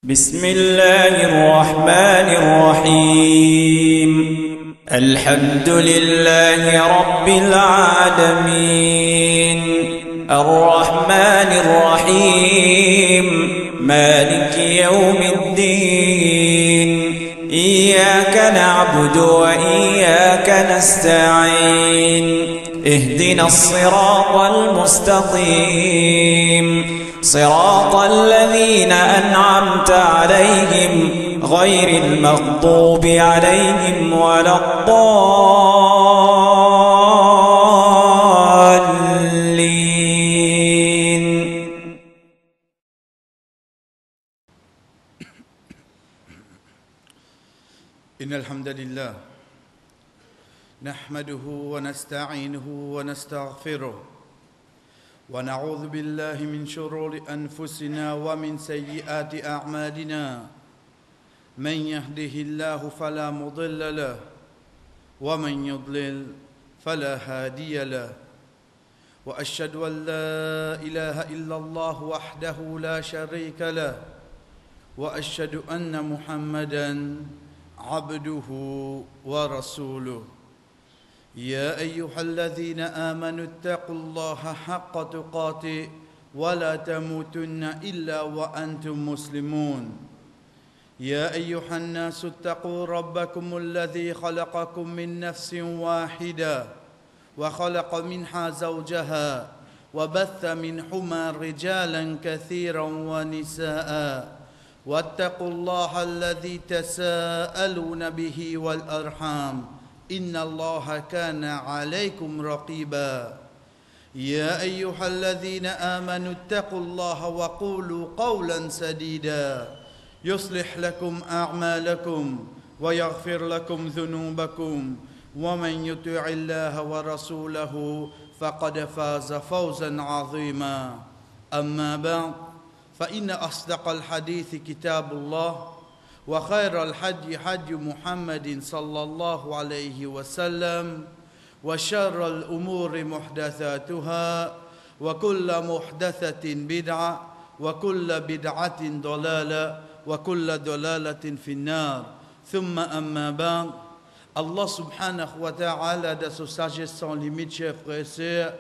بسم الله الرحمن الرحيم الحمد لله رب العالمين الرحمن الرحيم مالك يوم الدين إياك نعبد وإياك نستعين اهدنا الصراط المستقيم صراط الذين أنعمت عليهم غير المغضوب عليهم ولا الضالين. إن الحمد لله نحمده ونستعينه ونستغفره ونعوذ بالله من شرور أنفسنا ومن سيئات أعمالنا من يهده الله فلا مضل له ومن يضلل فلا هادي له وأشهد أن لا إله إلا الله وحده لا شريك له وأشهد أن محمدًا عبده ورسوله يا أيها الذين آمنوا اتقوا الله حق تقاته ولا تموتن إلا وأنتم مسلمون يا أيها الناس اتقوا ربكم الذي خلقكم من نفس واحدة وخلق منها زوجها وبث منهما رجالا كثيرا ونساء واتقوا الله الذي تساءلون به والأرحام إن الله كان عليكم رقيبا يا أيها الذين آمنوا اتقوا الله وقولوا قولا سديدا يصلح لكم أعمالكم ويغفر لكم ذنوبكم ومن يطع الله ورسوله فقد فاز فوزا عظيما أما بعد فإن أصدق الحديث كتاب الله وخير الحدي حدي محمد صلى الله عليه وسلم وشر الأمور محدثاتها وكل محدثة بدعة وكل بدعة ضلالة وكل ضلالة في النار ثم أما بعد Allah subhanahu wa ta'ala de sa sagesse sans limite, chers frères et sœurs,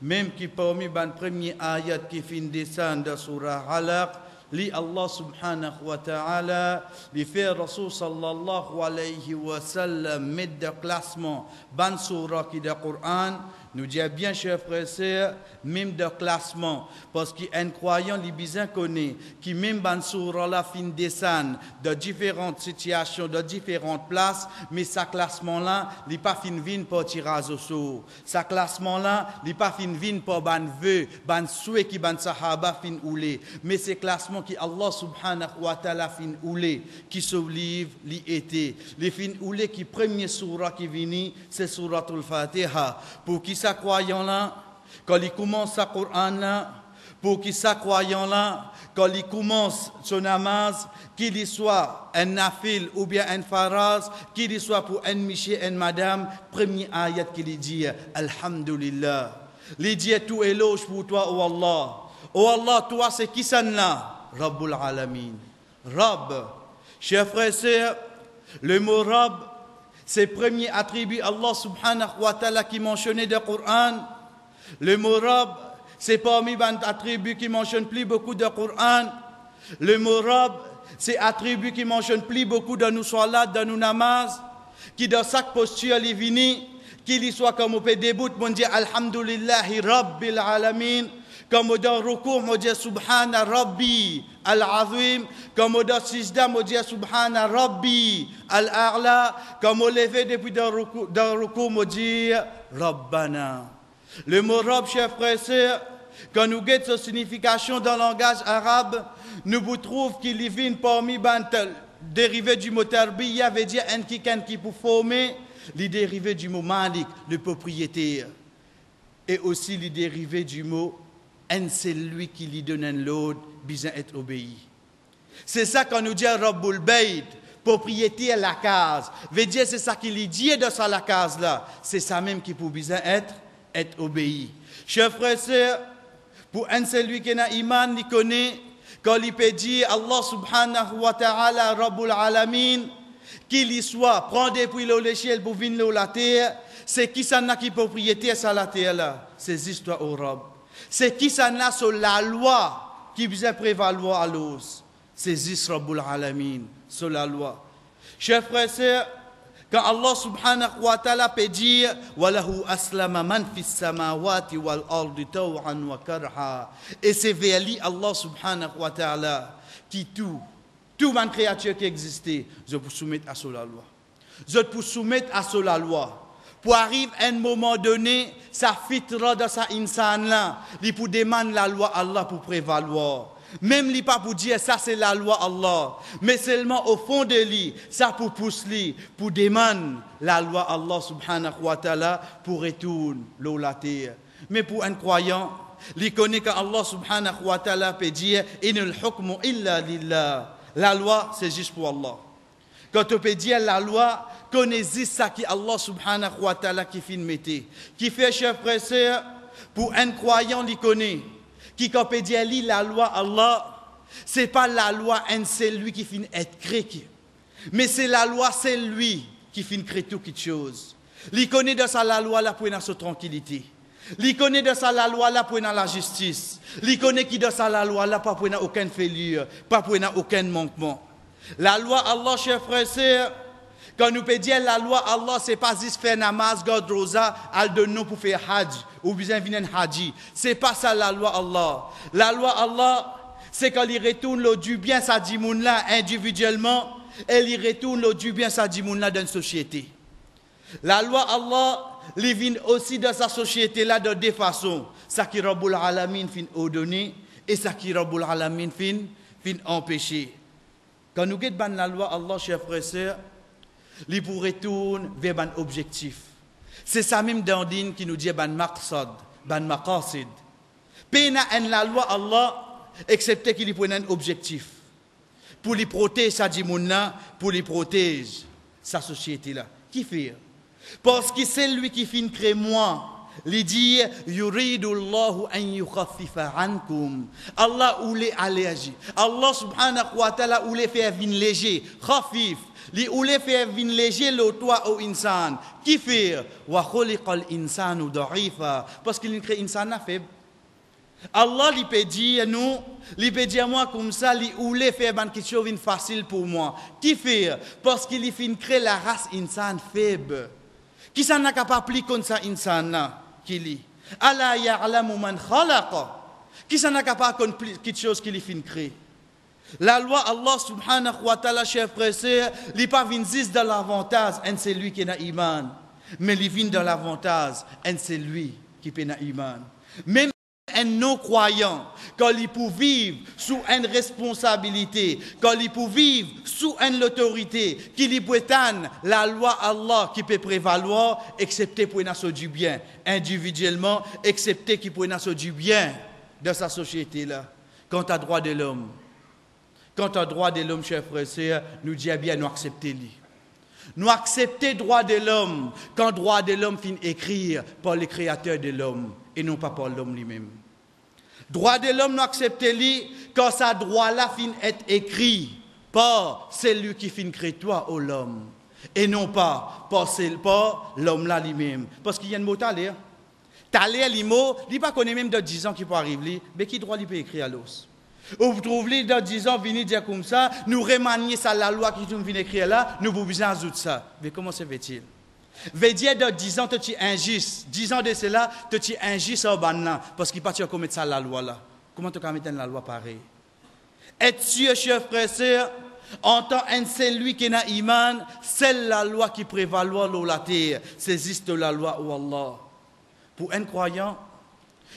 même qui parmi les premiers ayats qui fin descendre de surah Alaq, li Allah subhanahu wa ta'ala, li fait Rasul sallallahu alayhi wa sallam mettre de classement ban surah qui de Coran, nous dit bien chers frères et sœurs, même de classement, parce qu'un croyant li bien connaît, qui même ban surah la fin descendre de différentes situations, de différentes places, mais sa classement là, li pas fin vin pour tirage au sort. Sa classement là, li pas fin vin pour ban vœu, ban souhait qui ban sahaba fin oulé, mais c'est classement qui Allah subhanahu wa ta'ala fin oulé, qui se livre li été. Les fin oulé qui premier surah qui vini, c'est suratul Fatiha. Pour qui sa croyant là, quand il commence sa Coran là, pour qui sa croyant là, quand il commence son namaz, qu'il y soit un nafil ou bien un faraz, qu'il y soit pour un monsieur, un madame, premier ayat qu'il dit, Alhamdulillah. Il dit tout éloge pour toi, oh Allah. Oh Allah, toi c'est qui ça là? Rabbul Alamin. Rabb. Chers frères et sœurs, le mot Rabb, c'est le premier attribut Allah subhanahu wa ta'ala qui mentionnait dans le Coran. Le mot Rabb, c'est parmi les attributs qui mentionnent plus beaucoup dans le Coran. Le mot Rabb, c'est attribut qui mentionne plus beaucoup dans nos salats, dans nos namaz, qui dans chaque posture est venu, qu'il y soit comme au début, on dit Alhamdulillahi Rabbil Alamin. Comme dans Rukur, on dit Subhana Rabbi Al-Azim. Comme dans Sijda, on dit Subhana Rabbi Al-A'la. Comme on levé depuis dans Rukur, on dit Rabbana. Le mot Rabb, chers frères et sœurs, quand nous guettons sa signification dans le langage arabe, nous vous trouvons qu'il y vient parmi les dérivés du mot tarbiya, veut dire un qui pour former, les dérivés du mot malik, le propriétaire, et aussi les dérivés du mot un, c'est lui qui lui donne un l'autre, besoin d'être obéi. C'est ça qu'on nous dit Rabbul Bayt, propriétaire de la case. Veut dire c'est ça qui lui dit de ça la case là. C'est ça même qui pour besoin être obéi. Chers frères et sœurs, pour un celui qui a iman, il connaît quand il peut dire Allah subhanahu wa ta'ala, Rabbul Alamin, qu'il y soit, prend depuis l'échelle pour venir la terre, c'est qui ça n'a qui propriété sur la terre là? Ces histoires au Rab. C'est qui ça n'a sur la loi qui faisait prévaloir à l'os? Ces histoires Rabbul Alamin, sur la loi. Chers frères et sœurs, quand Allah subhanahu wa ta'ala peut dire Walahu aslama man fis samawati wal ardi taw'an wa karha, et c'est vers lui Allah subhanahu wa ta'ala qui tout une créature qui existait, je peux soumettre à la loi. Je peux soumettre à la loi. Pour arriver à un moment donné, ça fitra dans sa insan là, il pour demander la loi Allah pour prévaloir. Même li pas pour dire ça c'est la loi Allah, mais seulement au fond de lui, ça pour pousser pour demander la loi Allah subhanahu wa ta'ala pour retourner l'eau la terre. Mais pour un croyant, il connaît que Allah subhanahu wa ta'ala peut dire inul hukmu illa lillah. La loi c'est juste pour Allah. Quand on peut dire la loi, connaissez ça qui Allah subhanahu wa ta'ala qui fait mettre, qui fait chers frères et sœurs, pour un croyant il connaît. Qui quand peut dire la loi Allah, c'est pas la loi c'est lui qui finit être créé, mais c'est la loi c'est lui qui finit créer toute chose. Il connaît de ça la loi là pour une tranquillité. Il connaît de ça la loi là pour une la justice. Il connaît qui de ça la loi là pas pour une aucune failure, pas pour une aucun manquement. La loi Allah, chers frères et sœurs, quand nous peut dire la loi Allah, c'est pas juste faire namaz, garde rosa, al de nous pour faire hajj, ou bien venir haji. C'est pas ça la loi Allah. La loi Allah, c'est quand il retourne le du bien ça dit moun là individuellement, et il retourne le du bien ça dit moun là dans une société. La loi Allah, il vient aussi dans sa société là de deux façons. Ça qui Rabbul Alamin fin ordonné, et ça qui Rabbul Alamin fin empêché. Quand nous guettons la loi Allah, chers frères et sœurs, il pour retourner vers un objectif. C'est ça même dans din qui nous dit ban maqsad, ban maqasid. Pena en la loi Allah, excepté qu'il y prenne un objectif. Pour les protéger sa dimouna, pour les protéger sa société là. Qui fait? Parce que c'est lui qui finit créer moi. Il dit yuridullahu an yukhaffifa ankum. Allah voulait alléger. Allah subhanahu wa ta'ala voulait faire vin léger, khafif. Li voulait faire vin léger le toit au insan. Qui fait? Wa khuliqal insanu da'ifa. Parce qu'il crée insan faible. Allah lui peut dire nous, lui peut dire moi comme ça, lui voulait faire quelque chose de facile pour moi. Qui fait? Parce qu'il fin crée la race insan faible. Qui s'en a capable plus comme ça insan qui lit. Ala ya'lamu man khalaqa. Qui s'en a capable comme quelque chose qui lui fin créer. La loi Allah subhanahu wa ta'ala, chers frères et sœurs, il pas vient juste dans l'avantage, c'est lui qui a iman. Mais il vient dans l'avantage, c'est lui qui a iman. Même un non-croyant, quand il peut vivre sous une responsabilité, quand il peut vivre sous une autorité, qu'il peut atteindre la loi Allah qui peut prévaloir, excepté pour une du bien, individuellement, excepté qui peut une du bien dans sa société-là. Quant à droit de l'homme, chers frères et sœurs, nous disons bien, nous acceptons lui. Nous acceptons le droit de l'homme quand le droit de l'homme finit écrire par le créateur de l'homme et non pas par l'homme lui-même. Droit de l'homme, nous acceptons lui quand ce droit-là finit être écrit par celui qui finit créer toi ou l'homme et non pas par l'homme-là lui-même. Parce qu'il y a un mot à lire. Tu as l'air les mots, il ne pas connaît même de 10 ans qui peut arriver, mais qui droit il peut écrire à l'os? Ou vous trouvez dans 10 ans, venir dire comme ça, nous remanier ça la loi qui nous vient écrire là, nous vous besoin d'ajouter ça. Mais comment se fait-il? Veut dire dans 10 ans, tu es injuste. 10 ans de cela, tu es injuste au banna, parce qu'il ne peut pas commettre ça la loi là. Comment tu peux mettre la loi pareille? Être sûr, chers frères et sœurs, en tant que c'est lui qui a iman, c'est la loi qui prévaloir la terre. C'est juste la loi ou Allah. Pour un croyant,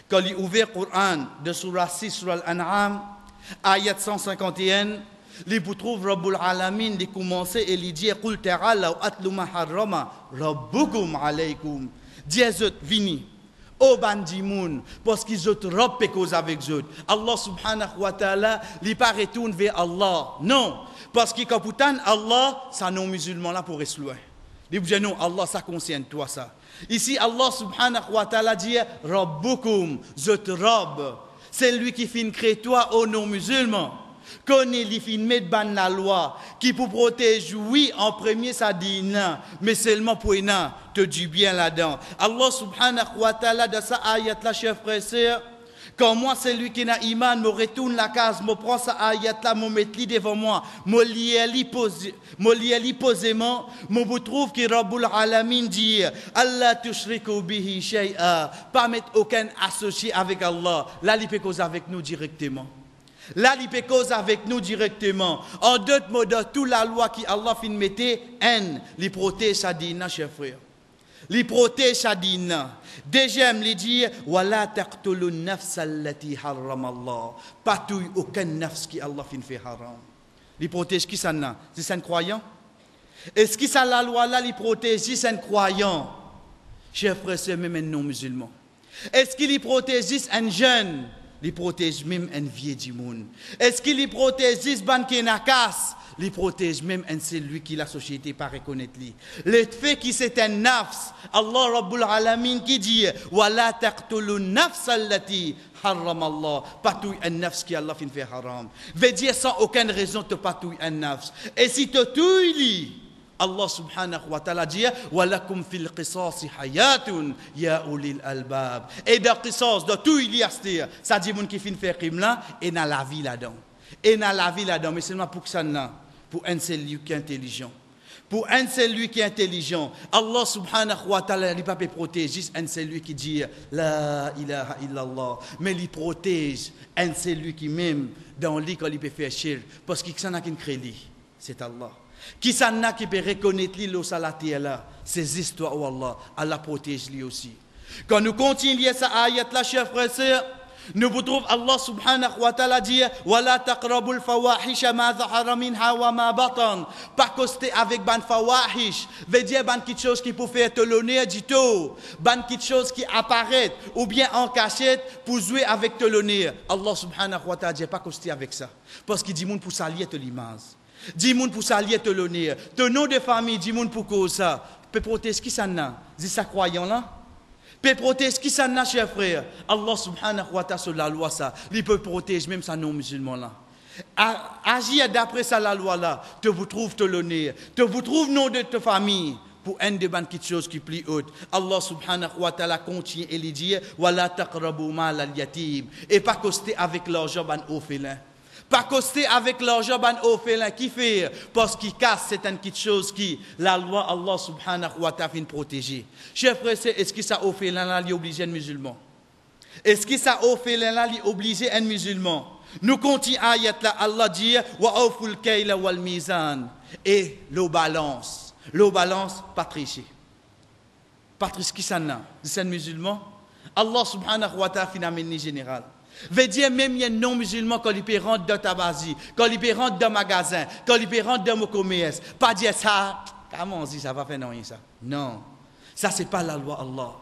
quand il ouvre le Coran de Surah 6, Surah Al-An'am, ayat 151, il vous trouve Rabbul Alamin, il commence et il dit Qul ta'ala atlu ma harrama rabbukum alaykum. Dis vini au bandimoun parce qu'ils ont trop cause avec eux. Allah subhanahu wa ta'ala, il pas retourne vers Allah. Non, parce que quand Allah, ça non musulman là pour rester loin. Il dit non, Allah ça concerne toi ça. Ici Allah subhanahu wa ta'ala dit rabbukum, zot rob. C'est lui qui fin créé toi aux non-musulmans. Connaît li fin mettre ban la loi qui pour protéger, oui, en premier ça dit non, mais seulement pour non, te dit bien là-dedans. Allah subhanahu wa ta'ala dans sa ayat là, chers frères et sœurs, quand moi, celui qui n'a iman, me retourne la case, me prend sa ayat là, me met li devant moi, me lie posément, me vous trouve que Rabbul Alamin dit, Allah tushriku bihi shay'a, pas mettre aucun associé avec Allah. Là, il peut causer avec nous directement. Là, il peut causer avec nous directement. En d'autres mots, dans toute la loi qui Allah fin mettait, haine, il protège sa dîne, chers frères. Il protège sa dîne. Deuxième, il dit, wala taqtulu nafs allati harram Allah. Pas tout aucun nafs qui Allah fin fait haram. Il protège qui ça n'a? C'est un croyant? Est-ce que ça la loi là, il protège c'est un croyant? Chers frères, c'est même un non-musulman. Est-ce qu'il protège un jeune? Il protège même un vieux du monde. Est-ce qu'il protège un ban qui n'a casse? Il protège même un celui qui la société pas reconnaître lui. Le fait que c'est un nafs, Allah Rabbul Alamin qui dit wala taqtulu nafs allati harram Allah, pas tout un nafs qui Allah fin fait haram. Veut dire sans aucune raison te pas tout un nafs. Et si te tues Allah subhanahu wa ta'ala dit walakum fil qisas hayatun ya ulil albab. Et dans qisas dans tout il y a ça dit moun qui fin faire crime là et dans la vie là-dedans. Et dans la vie là-dedans mais seulement pour que ça là, pour un seul lui qui est intelligent. Pour un seul lui qui est intelligent, Allah subhanahu wa ta'ala il pas protéger juste un seul lui qui dit la ilaha illallah, mais il protège un seul lui qui même dans lui quand il peut faire shirk parce qu'il s'en a qui crée lui, c'est Allah. Qui s'en a qui peut reconnaître lui l'eau salati là, ces histoires où Allah protège lui aussi. Quand nous continuons cette ayat là, chers frères et sœurs, nous vous trouvons Allah subhanahu wa ta'ala dit wala taqrabul fawahisha ma zahara minha wa ma batan. Pas coster avec ban fawahish, veut dire ban quelque chose qui peut faire te l'honneur du tout, ban quelque chose qui apparaît ou bien en cachette pour jouer avec te l'honneur. Allah subhanahu wa ta'ala dit pas coster avec ça parce qu'il dit moun pour s'allier te l'image. Dis moun pour s'allier te l'honneur. Ton nom de famille dis moun pour cause ça. Peut protéger qui ça n'a? Dis ça croyant là. Peut protéger qui ça n'a, chers frères. Allah subhanahu wa ta'ala sur la loi ça. Il peut protéger même ça non musulman là. Agir d'après ça la loi là. Te vous trouve te l'honneur. Te vous trouve nom de ta famille. Pour un des banques quelque chose qui plus haute. Allah subhanahu wa ta'ala continue et il dit wala taqrabu mal al yatim. Et pas coster avec l'argent ban orphelin. Pas coster avec l'argent ban orphelin qui fait parce qu'il casse c'est une petite chose qui la loi Allah subhanahu wa ta'ala fin protéger. Chers frères, est-ce que ça orphelin là li oblige un musulman? Est-ce que ça orphelin là li oblige un musulman? Nous continuons ayat là Allah dit wa awful kayla wal mizan et l'eau balance pas tricher. Pas tricher qui ça n'a? C'est un musulman. Allah subhanahu wa ta'ala fin amène général. Veut dire même il y a non musulman quand il peut rentrer dans ta basi, quand il peut rentrer dans le magasin, quand il peut rentrer dans mon commerce, pas dire ça, comment on dit ça va faire non ça. Non. Ça c'est pas la loi Allah.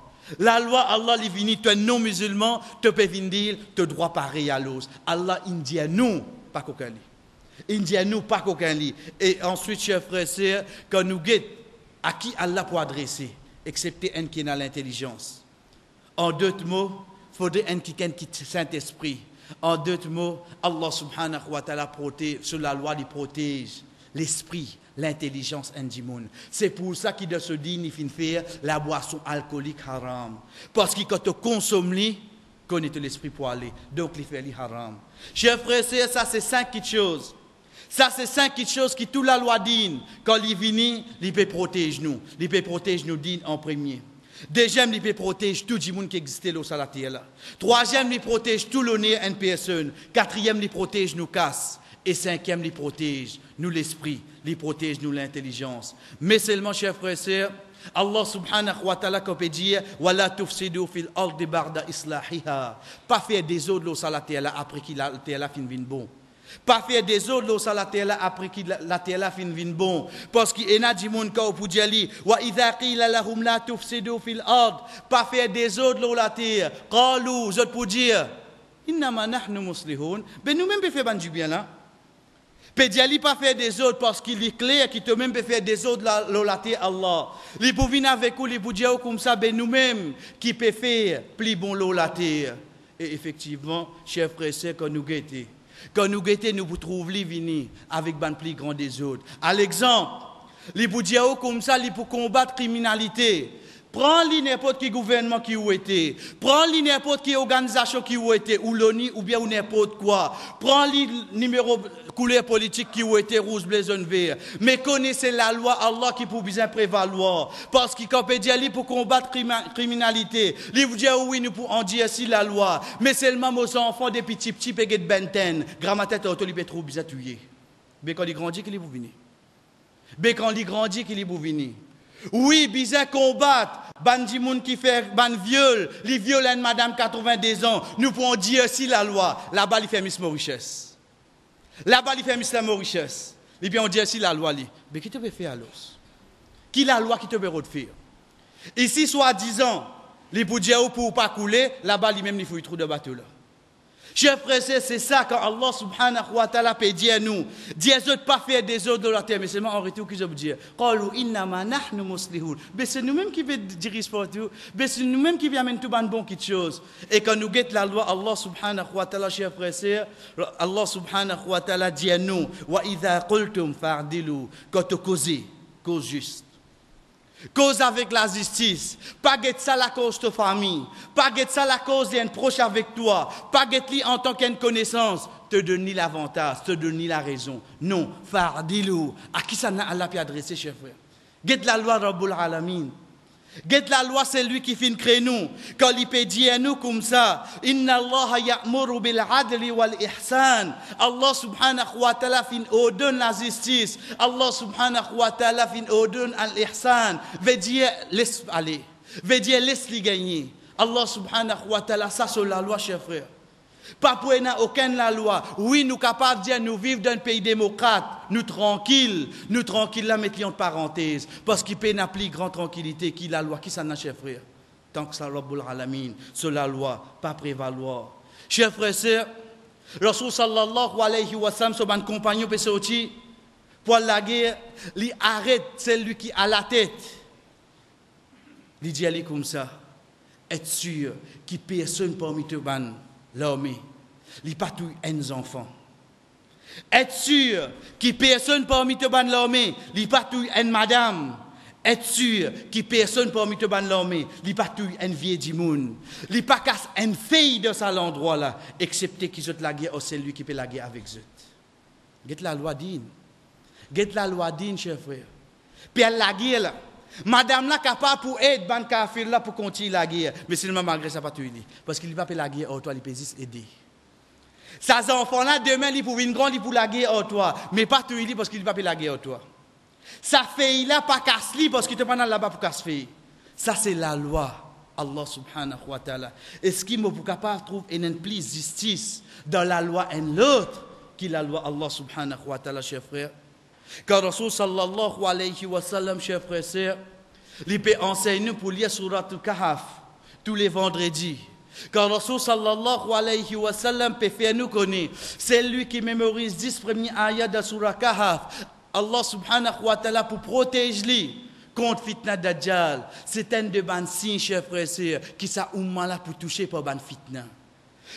La loi Allah il vient tu es non musulman, tu peux venir dire tu droit pareil à l'os. Allah il dit nous pas qu'aucun lit. Il dit nous pas qu'aucun lit. Et ensuite chers frères et sœurs, quand nous guette à qui Allah peut adresser excepté un qui a l'intelligence. En d'autres mots, faudrait un qui Saint-Esprit. En d'autres mots, Allah subhanahu wa ta'ala protège, sur la loi, il protège l'esprit, l'intelligence du monde. C'est pour ça qu'il doit se dire, il finit faire la boisson alcoolique haram. Parce que quand tu consommes, connaît l'esprit pour aller. Donc, il fait haram. Chers frères et sœurs, ça c'est 5 choses. Ça c'est 5 choses qui toute la loi dit. Quand il vient, il peut protéger nous. Il peut protéger nous dit en premier. Deuxième, il protège tout le monde qui existe là sur la terre. Troisième, il protège tout l'honneur en personne. Quatrième, il protège nos casses. Et cinquième, il protège nous l'esprit. Il protège nous l'intelligence. Mais seulement, chers frères et sœurs, Allah subhanahu wa ta'ala comme dit wala tufsidu fil ardi ba'da islahiha. Pas faire des autres sur la terre après qu'il la terre fin vin bon. Pas faire des autres sur la terre après que la terre fin vin bon parce qu'il y a des gens qui pour dire wa idha qila lahum la tufsidu fil ard pas faire des autres sur la terre qalu zot pour dire innama nahnu muslihun ben nous même peut faire du bien là peut dire pas faire des autres parce qu'il est clair qu'il te même peut faire des autres sur la terre Allah il peut venir avec vous il peut dire comme ça ben nous même qui peut faire plus bon sur la terre Et effectivement, chers frères et sœurs, quand nous guettons, nous vous trouvons venir avec ban plus grand des autres. À l'exemple, les pour dire comme ça, les pour combattre la criminalité. Prends n'importe quel gouvernement qui ou été, prends n'importe quelle organisation qui ou été, ou l'ONU, ou bien ou n'importe quoi. Prends numéro couleur politique qui ou été rouge, bleu, jaune, vert. Mais connaissez la loi Allah qui peut bien prévaloir. Parce qu'il peut dire pour combattre la criminalité. Il vous dit oui, nous pouvons dire si la loi. Mais seulement aux enfants des petits péguets de benten. Grammaire auto libé trop bien tué. Mais quand il grandit, qu'il est vous venir. Mais quand il grandit, qu'il est vous venir. Oui, bizarre combattre, bandimoun qui fait ban viol, les violents madame 82 ans, nous pouvons dire aussi la loi, là-bas il fait Miss Mauritius. Là-bas il fait Miss Mauritius. Et bien on dit aussi la loi li. Mais qui te peut faire alors? Qui la loi qui te peut faire? Ici soi-disant, les pour dire pour pas couler, là-bas lui même il faut y trouver de bateau là. Chers frères, c'est ça quand Allah subhanahu wa ta'ala peut dire à nous. Dieu ne pas faire des autres de la terre, mais seulement en retour qu'ils ont dit. Mais c'est nous-mêmes qui veulent dire pour tout. Mais c'est nous-mêmes qui veulent amener tout le bon quelque chose. Et quand nous guettons la loi, Allah subhanahu wa ta'ala, chers frères, Allah subhanahu wa ta'ala dit à nous. Wa idha qultum fa'dilu. Quand tu causes juste. Cause avec la justice, pas guette ça la cause de famille, pas guette ça la cause d'un proche avec toi, pas guette li en tant qu'une connaissance, te donne ni l'avantage, te donne ni la raison. Non, fardilou, à qui ça n'a Allah pu adresser, chers frères? Guette la loi Rabbul Alamin. Guette la loi, c'est lui qui fait créer nous. Quand il peut dire nous comme ça, Inna Allah ya'muru bil adli wal ihsan. Allah subhanahu wa ta'ala fin ordonne la justice. Allah subhanahu wa ta'ala fin ordonne l'ihsan. Veut dire laisse aller. Veut dire laisse lui gagner. Allah subhanahu wa ta'ala, ça c'est la loi, chers frères. Pas pour aucune la loi. Oui, nous capables de dire nous vivons dans un pays démocrate. Nous tranquilles là, mettons en parenthèse. Parce qu'il peut y avoir plus grande tranquillité qui la loi, qui s'en a, chers frères. Tant que ça, Rabbul Alamin, sur la loi, pas prévaloir. Chers frères et sœurs, Rasul sallallahu alayhi wa sallam, son compagnon, peut sortir pour la guerre, il arrête celui qui a la tête. Il dit aller comme ça. Être sûr qu'il personne parmi eux l'homme, il pas tous les enfants. Être sûr qu'il personne parmi eux l'homme, il pas tous les madame. Être sûr qu'il personne parmi eux l'homme, il pas tous les vieille du monde. Il pas casse une fille de cet endroit là, excepté qu'ils ont la guerre, c'est lui qui peut la guerre avec eux. Get la loi digne. Get la loi digne, chers frères. Puis elle la guerre là. Madame là capable pour aider ban kafir là pour continuer la guerre, mais seulement malgré ça pas tout lui parce qu'il va pas la guerre au toi il peut juste aider. Ces enfants là demain ils pour une grande ils pour la guerre au toi, mais pas tout lui parce qu'il va pas la guerre au toi. Sa fille là pas casse lui parce qu'il te pas là-bas pour casse fille. Ça c'est la loi Allah subhanahu wa ta'ala. Est-ce qu'il me pour capable trouver une plus justice dans la loi et l'autre qui la loi Allah subhanahu wa ta'ala, chers frères? Quand Rasul sallallahu alayhi wa sallam, chers frères et sœurs, il peut enseigner pour lire Surat al-Kahf tous les vendredis. Quand Rasul sallallahu alayhi wa sallam peut faire nous connaître, c'est lui qui mémorise 10 premiers ayats de Surat Kahf. Allah subhanahu wa ta'ala pour protéger lui contre fitna dajjal. C'est un de ban signes, chers frères et sœurs, qui ça oumma là pour toucher par ban fitna.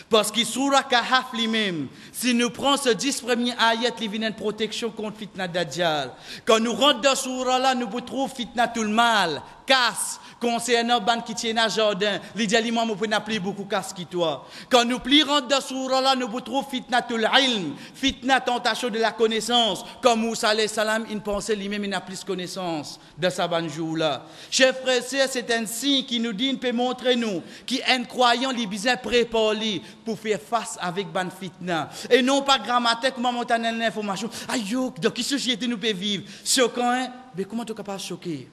Parce que Surah Kahf lui-même, si nous prenons ce 10 premiers ayats, il vient une protection contre fitna dajjal. Quand nous rentrons dans Surah là, nous trouvons fitna tout le mal, casse, concernant ban qui tient à jardin, les aliments nous pouvons appeler beaucoup casse qui toi. Quand nous rentrons dans Surah là, nous trouvons fitna tout l'ilm, fitna tentation de la connaissance. Comme Moussa alayhi salam, il pensait lui-même, il n'a plus connaissance de sa ban jour là. Chers frères et sœurs, c'est un signe qui nous dit, il peut montrer nous, qui un croyant, les besoin préparé pour faire face avec ban fitna. Et non pas grammatique, comment monter l'information. Aïe, dans quelle société nous pouvons vivre? Choquant, hein? Mais comment tu es capable de choquer?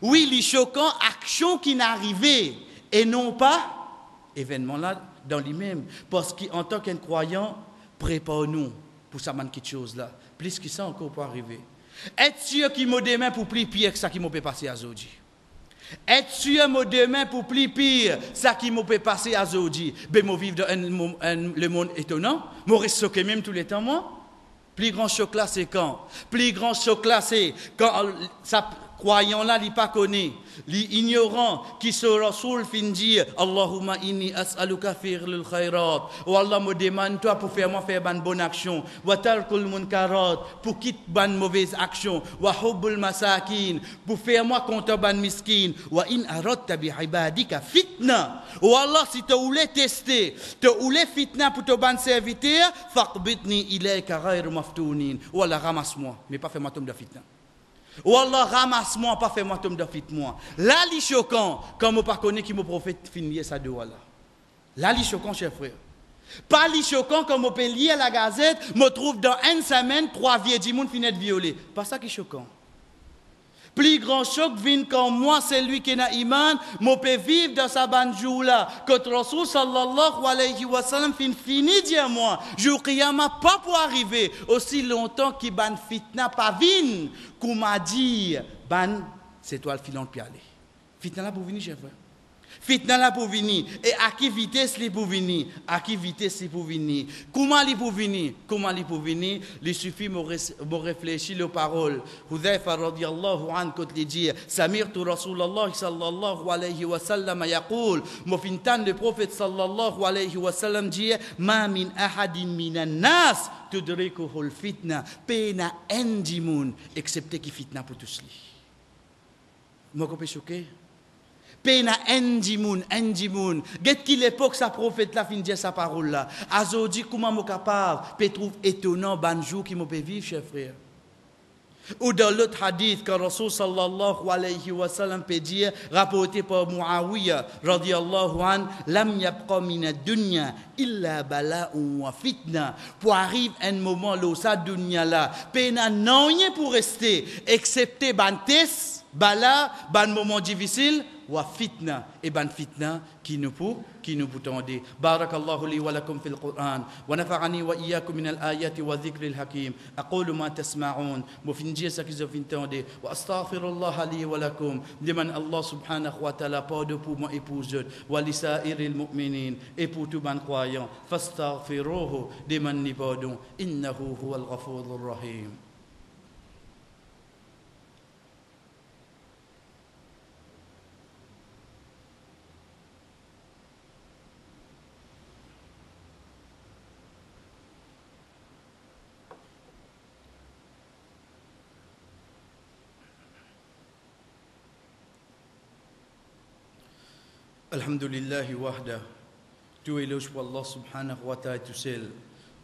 Oui, les choquants, action qui n'arrivait, et non pas événement là dans lui-même. Parce qu'en tant qu'un croyant, prépare-nous pour ça quelque chose là. Plus que ça encore pour arriver. Être sûr qu'il m'a demain pour plus pire que ça qui m'a peut passer à Zodi. Être sûr m'a demain pour plus pire ça qui m'a peut passer à Zodi. Ben moi vivre dans le monde étonnant, moi reste choqué même tous les temps moi. Plus grand choc là c'est quand? Plus grand choc là c'est quand ça croyant là, il pas connaît, l'ignorant qui se Rasoul fin dire Allahumma inni as'aluka fi'lul khairat. Oh Allah me demande toi pour faire une bonne action. Wa tarkul munkarat pour quitter une mauvaise action. Wa hubbul masakin pour faire contre ban miskin. Wa in aradta bi ibadika fitna. Oh Allah si tu voulais tester, tu voulais fitna pour te ban serviteur, faqbitni ilayka ghayr maftunin. Oh Allah ramasse-moi, mais pas fais-moi tomber de fitna. Oh Allah, ramasse-moi, pas fais-moi tomber de fitna. Là, li choquant, comme on ne connaît qui me prophète finit ça de Allah. Là, li choquant, chers frères. Pas li choquant comme on peut lire la gazette, me trouve dans une semaine, 3 vieux du monde finissent violés. Pas ça qui est choquant. Plus grand choc vient quand moi, c'est lui qui n'a iman, je peux vivre dans sa banjou là. Quand Rasul sallallahu alayhi wa sallam fini dire moi, jour qiyamah pas pour arriver aussi longtemps qu'il ban fitna pas vin, qu'on m'a dit, ban, c'est toi le filant de aller. Fitna là pour venir, chef frère. Fitna là pour venir. Et à qui vitesse li pour venir? À qui vitesse li pour venir? Comment li pour venir? Comment li pour venir? Il suffit de réfléchir les paroles. Hudhaifa radiyallahu anhu quand il dit Samirtu Rasulallah sallallahu alayhi wa sallam yaqul. Mofintan le prophète sallallahu alayhi wa sallam dit Ma min ahadin minan nas tudrikuhul fitna. Pena endimoun excepté qui fitna pour tous li. Moi qu'on peut choquer? Pena endimoun. Get qui l'époque sa prophète là fin dire sa parole là. Azo dit comment mo capable peut trouve étonnant banjou qui mo peut vivre chers frères. Ou dans l'autre hadith quand Rasul sallallahu alayhi wa sallam peut dire rapporté par Muawiya radiyallahu an lam yabqa min ad-dunya illa bala'un wa fitna. Pour arrive un moment là sa dunya là pena non rien pour rester excepté bantes bala ban moment difficile wa fitna et ban fitna qui nous tendent. Barakallahu li wa lakum fil Qur'an wa nafa'ani wa iyyakum min al-ayati wa dhikril hakim. Aqulu ma tasma'un wa finjia ça qu'ils ont entendu wa astaghfirullah li wa lakum liman Allah subhanahu wa ta'ala pardon pour moi et pour eux wa li sa'iril mu'minin et pour tout ban croyant fastaghfiruhu liman ni pardon innahu huwal ghafurur rahim. Alhamdulillahi wahda. Tout éloge pour Allah subhanahu wa ta'ala tout seul.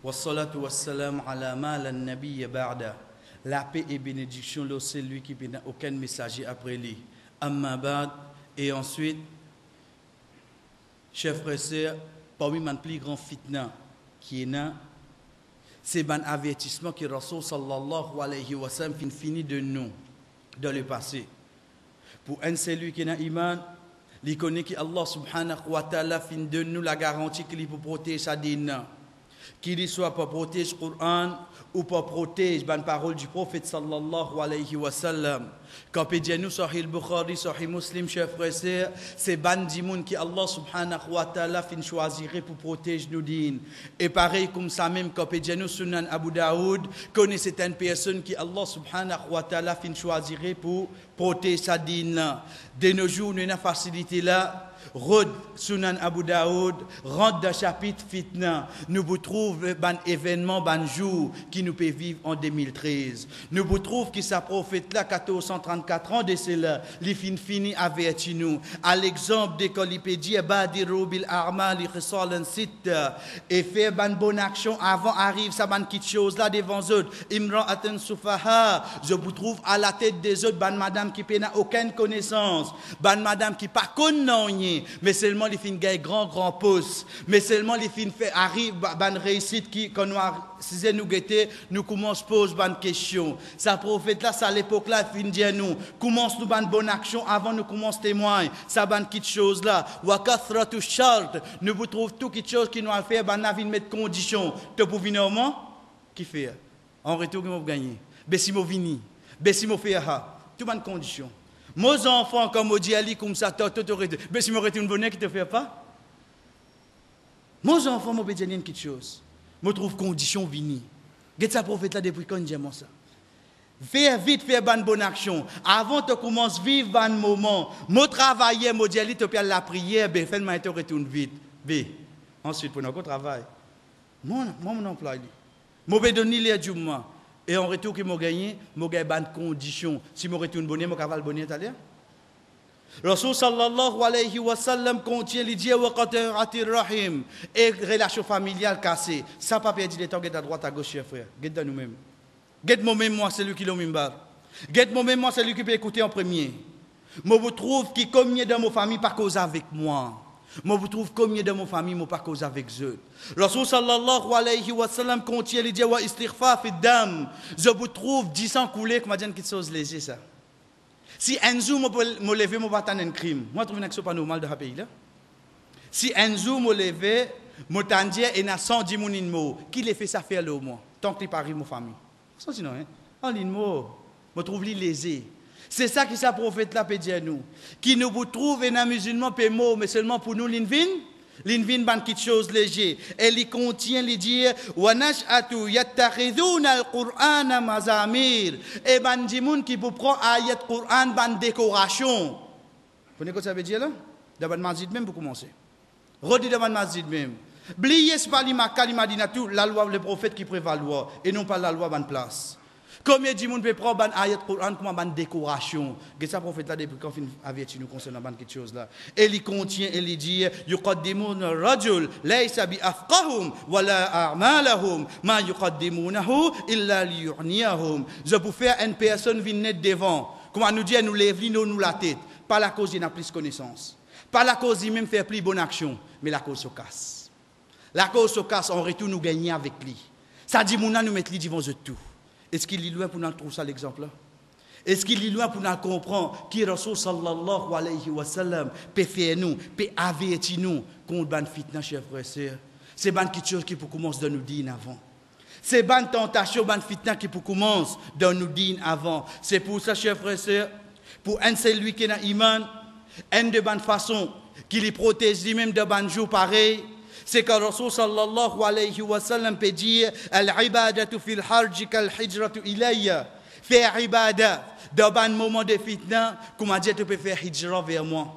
Wassalatu wassalam ala ma la nabiyya ba'da. La paix et bénédiction, c'est lui qui n'a aucun messager après lui. Amma ba'd. Et ensuite, chers frères et sœurs, parmi les plus grands fitna qui est là, c'est un avertissement que Rasul sallallahu alayhi wa sallam finit de nous dans le passé. Pour un celui qui n'a iman, il connaît que Allah subhanahu wa ta'ala fin de nous la garantie qu'il peut protéger sa dîne. Qu'il soit pour protéger le Coran ou pour protéger la parole du prophète sallallahu alayhi wa sallam. Quand nous Sahih al-Bukhari, Sahih Muslim, chers frères et sœurs, c'est ban dimoun qui Allah subhanahu wa ta'ala fin choisirait pour protéger nos dînes. Et pareil comme ça même quand nous Sunan Abu Daoud, connaît certaines personnes qui Allah subhanahu wa ta'ala fin choisirait pour protéger sa dîne. De nos jours, nous avons une facilité là. Rod Sunan Abu Daoud rentre dans le chapitre fitna. Nous vous trouvons un événement, un jour qui nous peut vivre en 2013. Nous vous trouvons que sa prophète là, 1434 ans de cela, il fini averti nous. À l'exemple de quand il peut dire Badiru bil a'mal khisalan sitta et faire une bonne action avant arrive ça ban quelque chose là devant eux. Imra'atan sufaha, je vous trouve à la tête des autres ban madame qui n'a aucune connaissance, ban madame qui pas connaît. Mais seulement les fins gagnent grand pouce. Mais seulement les fins fait arrive ban réussite qui quand nous guetter nous commence pose ban question. Ça prophète là ça à l'époque là fin dire nous commence nous ban bonne action avant nous commence témoin. Ça ban quelque chose là wa kathratu shart nous vous trouve tout quelque chose qui nous a fait ban vie mettre condition te pour venir au moment qui fait en retour que vous gagner. Besimo vini, besimo fait tout ban condition. Mes enfants, comme on dit Ali, comme ça, mais si je me une bonne qui ne te fait pas. Mes enfants, je vais dire quelque chose. Je trouve condition vini. Qu'est-ce que ça prophète là depuis quand il dit ça? Faire vite, faire bonne action. Avant de commencer à vivre un moment, moi travailler, moi dire, tu peux la prière, ben fais le retourne vite. Ensuite, pour notre travail. Moi, mon emploi. Moi, je donner les du mois. Et en retour, que je gagne, je gagne bonne condition. Si je retourne bonne, je vais bonne italien. Rasul sallallahu alayhi wa sallam contient les dieux wa qatiratir rahim et relation familiale cassée. Ça pas perdre de temps à droite à gauche, chers frères. Guette nous-mêmes. Guette moi-même, moi, c'est lui qui l'a mimbar. Guette moi-même, moi, c'est lui qui peut écouter en premier. Moi, vous trouve qui combien dans ma famille pas cause avec moi. Moi, vous trouve combien dans ma famille moi pas cause avec eux. Rasul sallallahu alayhi wa sallam contient les dieux wa istighfar fi dam. Je vous trouve 10 ans coulés, comment dire quelque chose léger ça. Si un jour je me lève, je ne vais pas un crime. Moi, je trouve que ce n'est pas normal dans ce pays-là. Si un jour je me lève, je vais et na 110 mots, qui les fait ça faire le mois? Tant que tu pas arrivé, ma famille. Sinon, hein? En ligne, je trouve les lésés. C'est ça que ça prophète là peut dire nous. Qui nous vous trouve un musulman peut mot, mais seulement pour nous l'invin. L'invin ban quelque chose léger. Elle y contient les dire wa nash'atu yattakhiduna al-Qur'ana mazamir. Et ban dimoun qui vous prend ayat Qur'an ban décoration. Vous connaissez ce que ça veut dire là? Dans masjid même pour commencer. Redis dans masjid même. Bliez pas l'imma tout la loi le prophète qui prévaloir et non pas la loi ban place. Combien de monde peut prendre ban ayat Qur'an comme ban décoration? Que ça prophète là depuis quand fin averti nous concernant ban quelque chose là. Et il contient et il dit yuqaddimuna rajul laysa bi afqahum wala a'malahum ma yuqaddimunahu illa liyu'niyahum. Je pour faire une personne venir devant. Comment nous dire nous lève nous la tête, pas la cause il n'a plus connaissance. Pas la cause il même faire plus bonne action, mais la cause se casse. La cause se casse en retour nous gagner avec lui. Ça dit mouna nous mettre lui devant eux tout. Est-ce qu'il est loin pour nous trouver ça l'exemple là? Est-ce qu'il est loin pour nous comprendre qui Rasul sallallahu alayhi wa sallam peut faire nous, peut avertir nous contre ban fitna, chers frères et sœurs? C'est ban quelque chose qui peut commencer de nous dire avant. C'est ban tentation, ban fitna qui peut commencer de nous dire avant. C'est pour ça, chers frères et sœurs, pour un seul lui qui a iman, une de bonne façon qui les protège lui-même de ban jour pareil. C'est que Rasul sallallahu alayhi wa sallam peut dire al-ibadatu fil harj kal-hijratu ilayya. Faire ibadah dans un moment de fitna, comment dire tu peux faire hijra vers moi.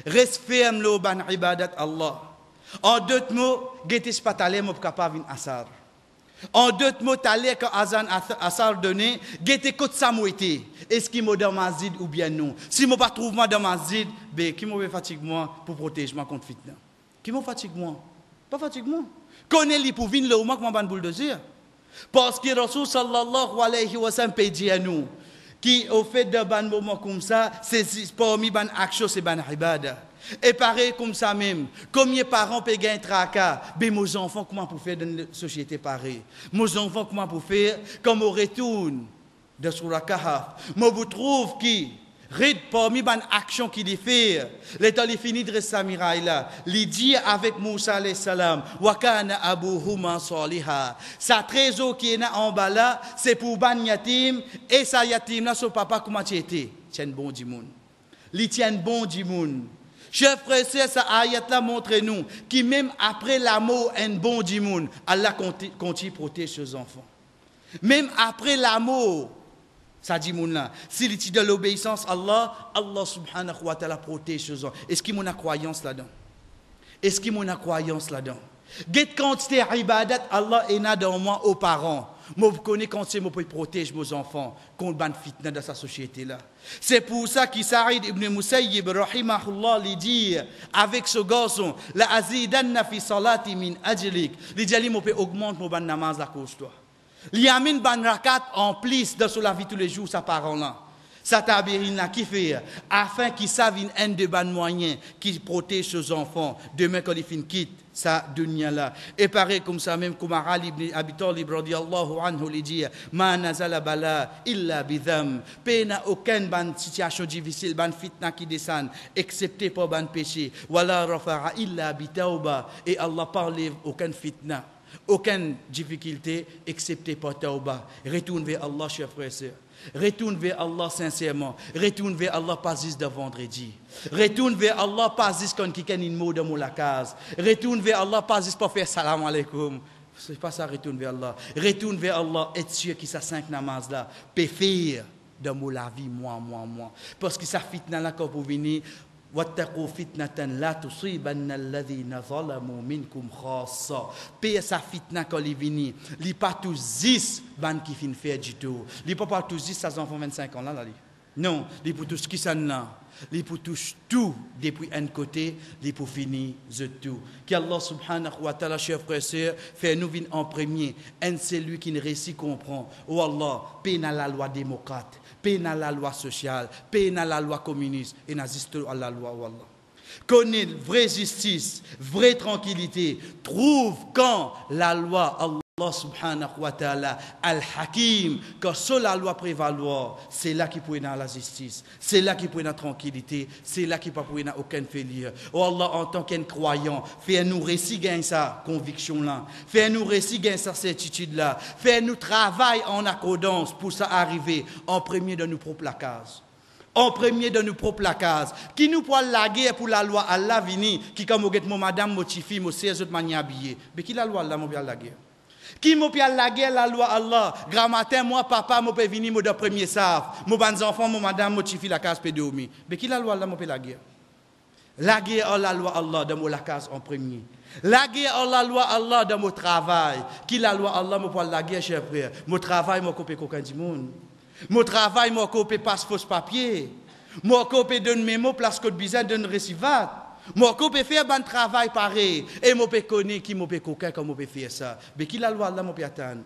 Reste ferme le ban ibadat Allah. En d'autres mots, gete spatale mo capable vin asar. En d'autres mots, t'allais quand azan asar donné, gete côte samouité. Est-ce qu'il m'a dans masjid ou bien non? Si moi pas trouve moi dans masjid, ben qui m'a fatigue moi pour protéger moi contre fitna? Qui m'a fatigue moi? Pas fatigue-moi. Connais-les pour venir le moment que je vais bulldozer. Parce que Rasul sallallahu alayhi wa sallam peut dire à nous, qui au fait d'un bon moment comme ça, c'est parmi ban action, c'est ban ibada. Et pareil comme ça même, combien de parents peuvent gagner un tracas, ben mes enfants, comment pour faire dans une société pareille? Mes enfants, comment pour faire, comme on retourne de Surah Kahf. Moi, vous trouve qui parmi les actions qu'il fait, l'état il finit de Samiraï là, il dit avec Moussa alayhi salam, wa kana abuhuma saliha. Sa trésor qui est en bas là, c'est pour ban yatim et sa yatim là son papa comment tu étais? Tient bon du monde. Il tient bon du monde. Chers frères et sœurs, cette ayat là montre nous que même après la mort un bon du monde, Allah continue protéger ses enfants. Même après la mort, ça dit mon là, s'il est de l'obéissance à Allah, Allah subhanahu wa ta'ala protège ses enfants. Est-ce qu'il y a une croyance là-dedans? Est-ce qu'il y a une croyance là-dedans? Get quantité ibadat Allah est là dans moi aux parents. Moi vous connaissez quand c'est moi pour protéger mes enfants contre ban fitna dans sa société là. C'est pour ça que Saïd ibn Musayyib rahimahullah lui dit avec ce garçon la azidanna fi salati min ajlik. Il dit moi peut augmenter mon ban namaz à cause de toi. Il y a une ban rakat en plus dans la vie tous les jours sa parent là. Ça tabirina qui fait afin qu'ils savent un de ban moyens qui protège ses enfants demain quand ils finissent quitte sa dunya là. Et pareil comme ça même comme Ali ibn Abi Talib radiyallahu anhu lui dit ma nazala bala illa bidham. Pena aucune ban situation difficile ban fitna qui descend excepté pour ban péché wala rafa'a illa bitauba. Et Allah parle aucune fitna, aucune difficulté excepté par tauba. Retourne vers Allah chers frères et sœurs. Retourne vers Allah sincèrement. Retourne vers Allah pas juste de vendredi. Retourne vers Allah pas juste quand quelqu'un a une mot dans la case. Retourne vers Allah pas juste pour faire salam alaikum. C'est pas ça, retourne vers Allah. Retourne vers Allah, être sûr qu'il ça 5 namaz là, peut faire dans mon la vie, moi. Parce que ça fitna là, quand vous venez, wattaqu fitnatan la tusibanna alladhina zalamu minkum khassa. Paye sa fitna quand il vient, li pas tous 10 ban qui fin faire du tout. Li pas tous 10 ça enfants 25 ans là là. Non, li pour tous qui ça là. Les pour toucher tout depuis un côté, les pour finir de tout. Qu'Allah subhanahu wa ta'ala, chers frères et sœurs, fait nous venir en premier. Un celui qui ne réussit comprend. Oh Allah, paix dans la loi démocrate, paix dans la loi sociale, paix dans la loi communiste et n'assiste à la loi, oh Allah. Connaît vraie justice, vraie tranquillité. Trouve quand la loi Allah subhanahu wa ta'ala al-hakim, quand seule la loi prévaloir, c'est là qui peut dans la justice, c'est là qui peut dans la tranquillité, c'est là qui peut dans aucun failure. Oh Allah, en tant qu'un croyant, fais-nous récit gagner sa conviction là, fais-nous récit gagner sa certitude là, fais-nous travail en accordance pour ça arriver en premier de nos propres cases. En premier de nos propres cases, qui nous prend la guerre pour la loi Allah vini, qui comme mon madame motifi, mon 16 autres manières habillées, mais qui la loi Allah mon bien la guerre. Qui m'a pris la guerre, la loi Allah. Grand matin, moi, papa, m'a venir, moi, de premier savre. Mon bons enfants, mon madame, m'a chifi la case pédomi. Mais qui la loi Allah, m'a pris la guerre? La guerre, la loi Allah, dans la case en premier. La guerre, la loi Allah, dans mon travail. Qui la loi Allah, m'a pris la guerre, cher frère? Mon travail, m'a coupé coquin du monde. Mon travail, m'a coupé passe fausse papier. M'a coupé d'un mémo, place code bizarre, d'un récivat. Moi, je peux faire un travail pareil. Et je peux connaître qui peut coquin comme je peux faire ça. Mais qui la loi Allah, je peux attendre.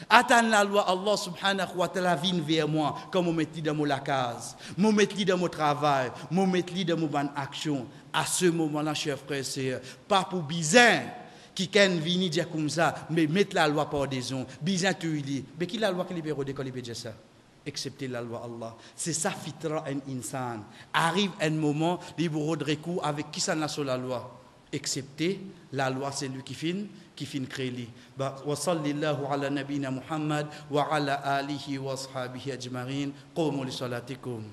Attendre la loi Allah subhanahu wa ta'ala vient vers moi. Comme je mets dans mon case. Je mets dans mon travail. Je mets dans mon bonne action. À ce moment-là, chers frères et sœurs, pas pour bizarre qui can venir dire comme ça, mais mettre la loi par des ondes. Bizarre tu lis. Mais qui la loi qui libère quand il peut dire ça? Excepté la loi Allah. C'est ça fitra un insan. Arrive un moment, il vous redrekou avec qui ça n'a sur la loi. Excepté la loi, c'est lui qui fin créé. Wa sallallahu ala nabina Muhammad wa ala alihi wa ashabihi ajma'in. Qumu li salatikum.